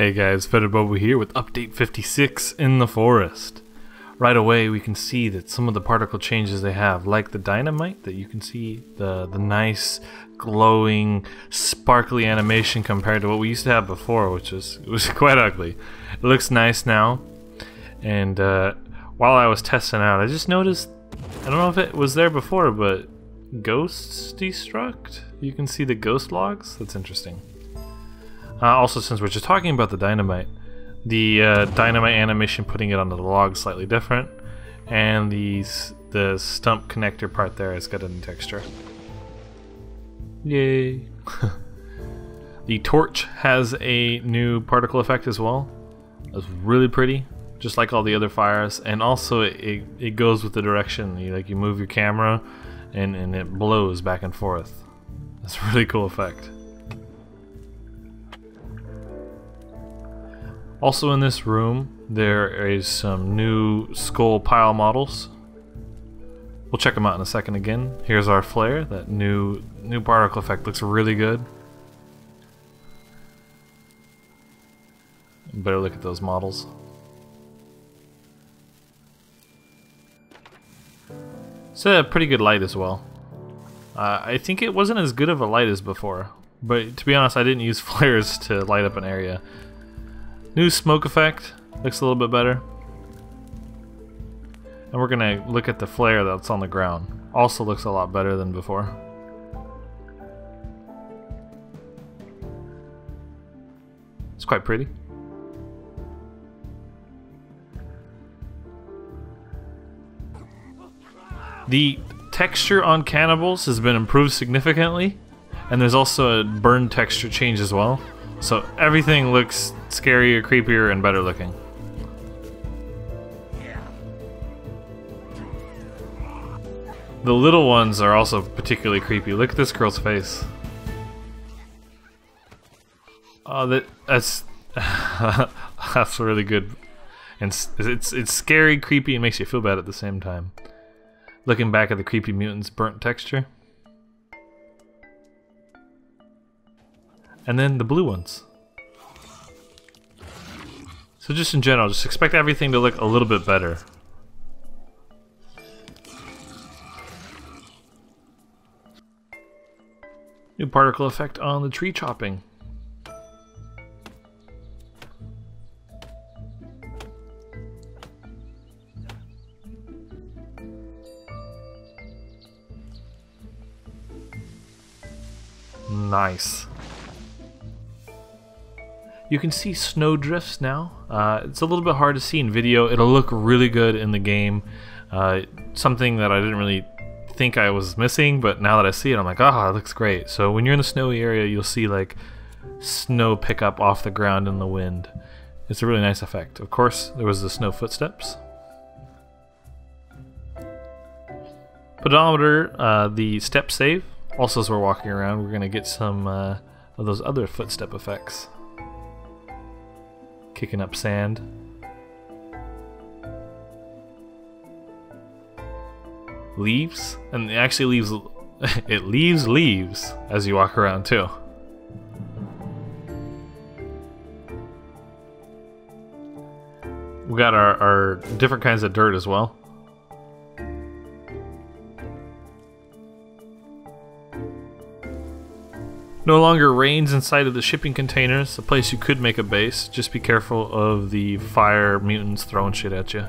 Hey guys, Bobo here with update 56 in the forest. Right away we can see that some of the particle changes they have, like the Dynamite, that you can see the nice glowing sparkly animation compared to what we used to have before, which was quite ugly. It looks nice now, and while I was testing out I just noticed, I don't know if it was there before, but ghosts destruct. You can see the ghost logs. That's interesting. Also, since we're just talking about the Dynamite animation, putting it onto the log slightly different, and the stump connector part there has got a new texture. Yay! The torch has a new particle effect as well. It's really pretty, just like all the other fires, and also it goes with the direction. You move your camera, and it blows back and forth. That's a really cool effect. Also in this room, there is some new skull pile models. We'll check them out in a second again. Here's our flare. That new particle effect looks really good. Better look at those models. It's a pretty good light as well. I think it wasn't as good of a light as before, but to be honest, I didn't use flares to light up an area. New smoke effect, looks a little bit better. And we're gonna look at the flare that's on the ground. Also looks a lot better than before. It's quite pretty. The texture on Cannibals has been improved significantly, and there's also a burn texture change as well. So everything looks scarier, creepier, and better looking. The little ones are also particularly creepy. Look at this girl's face. Oh, that's that's really good. And it's scary, creepy, and makes you feel bad at the same time. Looking back at the creepy mutant's burnt texture. And then the blue ones. So just in general, just expect everything to look a little bit better. New particle effect on the tree chopping. Nice. You can see snow drifts now. It's a little bit hard to see in video. It'll look really good in the game. Something that I didn't really think I was missing, but now that I see it, I'm like, ah, it looks great. So when you're in the snowy area, you'll see like snow pick up off the ground in the wind. It's a really nice effect. Of course, there was the snow footsteps. Pedometer, the step save. Also, as we're walking around, we're gonna get some of those other footstep effects. Kicking up sand. Leaves, and it actually leaves. It leaves leaves as you walk around too. We got our different kinds of dirt as well. No longer rains inside of the shipping containers, a place you could make a base. Just be careful of the fire mutants throwing shit at you.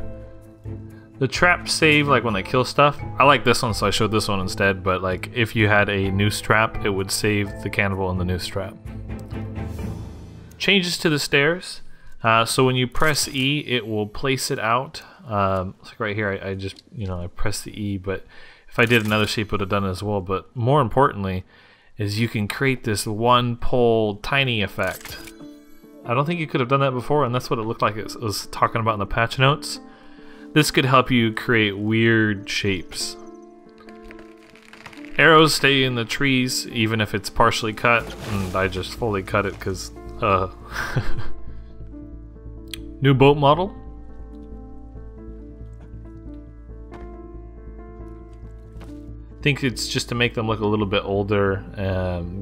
The trap save, like when they kill stuff. I like this one, so I showed this one instead, but like if you had a noose trap, it would save the cannibal in the noose trap. Changes to the stairs. So when you press E, it will place it out. Like right here, I just, I pressed the E, but if I did another shape, it would have done it as well. But more importantly, is you can create this one pole tiny effect. I don't think you could have done that before, and that's what it looked like it was talking about in the patch notes. This could help you create weird shapes. Arrows stay in the trees even if it's partially cut, and I just fully cut it because new boat model. think it's just to make them look a little bit older,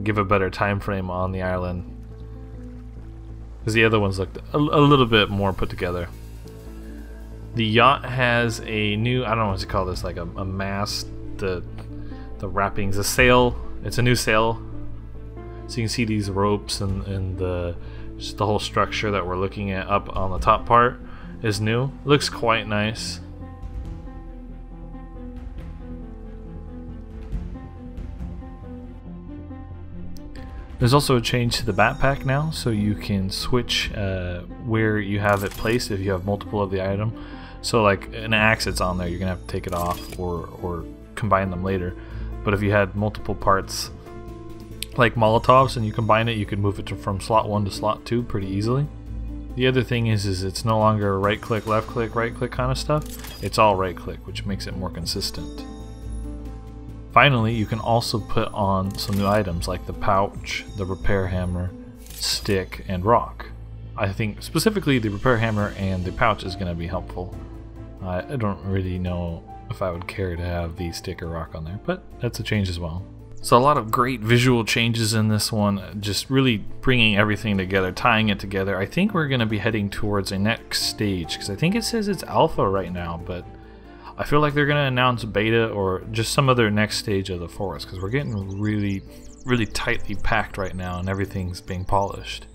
give a better time frame on the island. because the other ones looked a little bit more put together. The yacht has a new, I don't know what to call this, like a mast, the wrappings, a sail. It's a new sail, so you can see these ropes and just the whole structure that we're looking at up on the top part is new. Looks quite nice. There's also a change to the backpack now, so you can switch where you have it placed if you have multiple of the item. So like an axe, it's on there, you're gonna have to take it off or combine them later. But if you had multiple parts like Molotovs and you combine it, you could move it from slot 1 to slot 2 pretty easily. The other thing is it's no longer right click, left click, right click kind of stuff. It's all right click, which makes it more consistent. Finally, you can also put on some new items like the pouch, the repair hammer, stick, and rock. I think specifically the repair hammer and the pouch is going to be helpful. I don't really know if I would care to have the stick or rock on there, but that's a change as well. So a lot of great visual changes in this one, just really bringing everything together, tying it together. I think we're going to be heading towards a next stage, because I think it says it's alpha right now, but I feel like they're going to announce beta or just some other next stage of the forest, because we're getting really tightly packed right now and everything's being polished.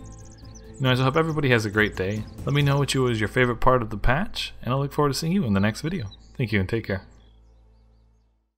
Anyways, I hope everybody has a great day. Let me know what was your favorite part of the patch, and I look forward to seeing you in the next video. Thank you and take care.